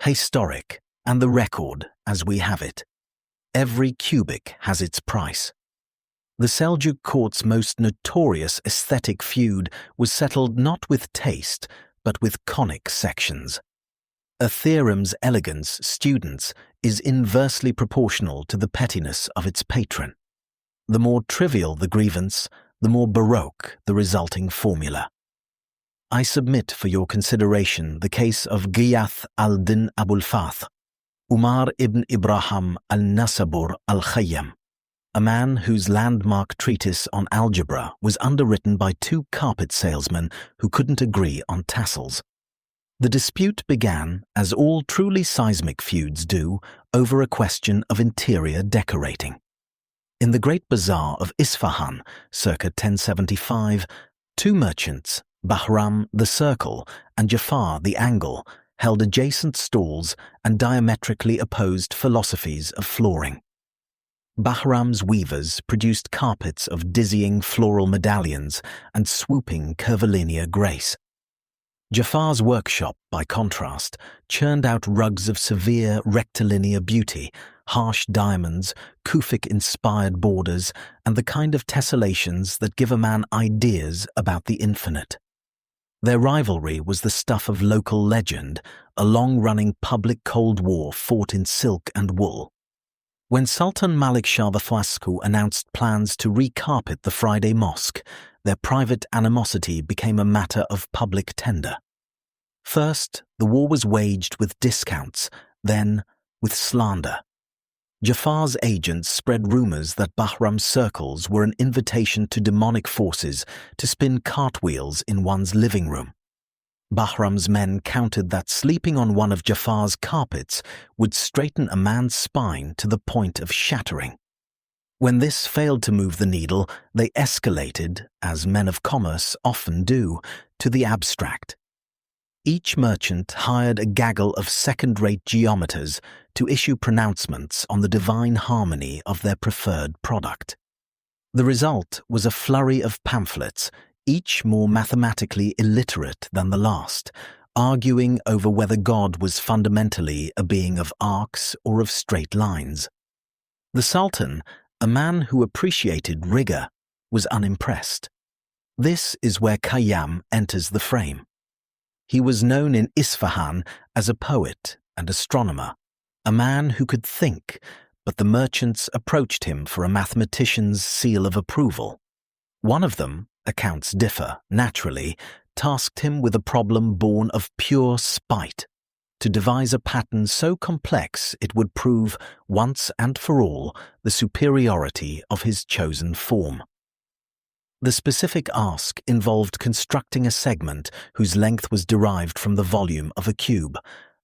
historic, and the record as we have it. Every cubic has its price. The Seljuk court's most notorious aesthetic feud was settled not with taste, but with conic sections. A theorem's elegance, students, is inversely proportional to the pettiness of its patron. The more trivial the grievance, the more baroque the resulting formula. I submit for your consideration the case of Ghiyath al-Din Abul Fath, Umar ibn Ibrahim al-Nasabur al-Khayyam, a man whose landmark treatise on algebra was underwritten by two carpet salesmen who couldn't agree on tassels. The dispute began, as all truly seismic feuds do, over a question of interior decorating. In the Great Bazaar of Isfahan, circa 1075, two merchants, Bahram the circle and Jafar the angle, held adjacent stalls and diametrically opposed philosophies of flooring. Bahram's weavers produced carpets of dizzying floral medallions and swooping curvilinear grace. Jafar's workshop, by contrast, churned out rugs of severe rectilinear beauty, harsh diamonds, Kufic-inspired borders, and the kind of tessellations that give a man ideas about the infinite. Their rivalry was the stuff of local legend, a long-running public Cold War fought in silk and wool. When Sultan Malik Shah Thwasku announced plans to recarpet the Friday Mosque, their private animosity became a matter of public tender. First, the war was waged with discounts, then with slander. Jafar's agents spread rumors that Bahram's circles were an invitation to demonic forces to spin cartwheels in one's living room. Bahram's men countered that sleeping on one of Jafar's carpets would straighten a man's spine to the point of shattering. When this failed to move the needle, they escalated, as men of commerce often do, to the abstract. Each merchant hired a gaggle of second-rate geometers to issue pronouncements on the divine harmony of their preferred product. The result was a flurry of pamphlets, each more mathematically illiterate than the last, arguing over whether God was fundamentally a being of arcs or of straight lines. The Sultan, a man who appreciated rigor, was unimpressed. This is where Khayyam enters the frame. He was known in Isfahan as a poet and astronomer, a man who could think, but the merchants approached him for a mathematician's seal of approval. One of them, accounts differ, naturally, tasked him with a problem born of pure spite, to devise a pattern so complex it would prove, once and for all, the superiority of his chosen form. The specific ask involved constructing a segment whose length was derived from the volume of a cube,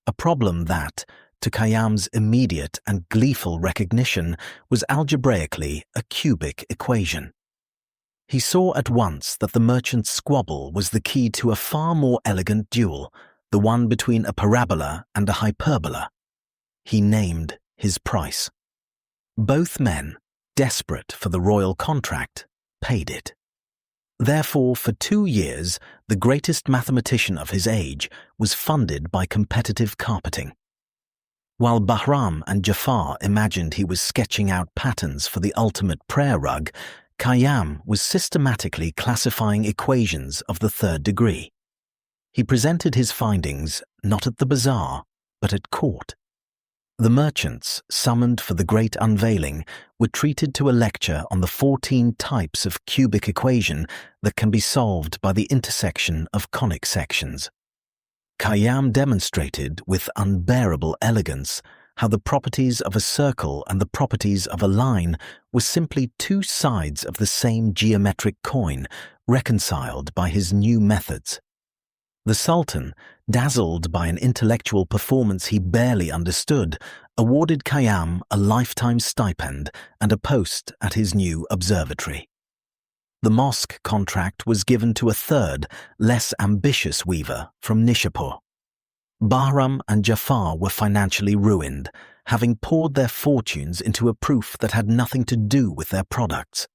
a problem that, to Khayyam's immediate and gleeful recognition, was algebraically a cubic equation. He saw at once that the merchant's squabble was the key to a far more elegant duel, the one between a parabola and a hyperbola. He named his price. Both men, desperate for the royal contract, paid it. Therefore, for 2 years, the greatest mathematician of his age was funded by competitive carpeting. While Bahram and Jafar imagined he was sketching out patterns for the ultimate prayer rug, Khayyam was systematically classifying equations of the third degree. He presented his findings not at the bazaar, but at court. The merchants, summoned for the great unveiling, were treated to a lecture on the 14 types of cubic equation that can be solved by the intersection of conic sections. Khayyam demonstrated with unbearable elegance how the properties of a circle and the properties of a line were simply two sides of the same geometric coin, reconciled by his new methods. The Sultan, dazzled by an intellectual performance he barely understood, awarded Khayyam a lifetime stipend and a post at his new observatory. The mosque contract was given to a third, less ambitious weaver from Nishapur. Bahram and Jafar were financially ruined, having poured their fortunes into a proof that had nothing to do with their products.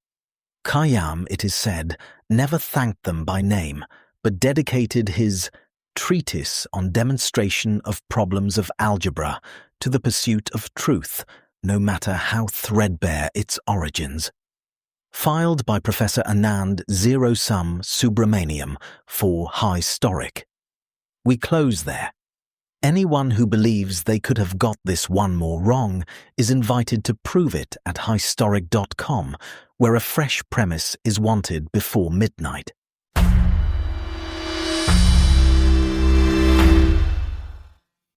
Khayyam, it is said, never thanked them by name, but dedicated his treatise on demonstration of problems of algebra to the pursuit of truth, no matter how threadbare its origins. Filed by Professor Anand Zero-Sum Subramaniam for Historic. We close there. Anyone who believes they could have got this one more wrong is invited to prove it at historic.com, where a fresh premise is wanted before midnight.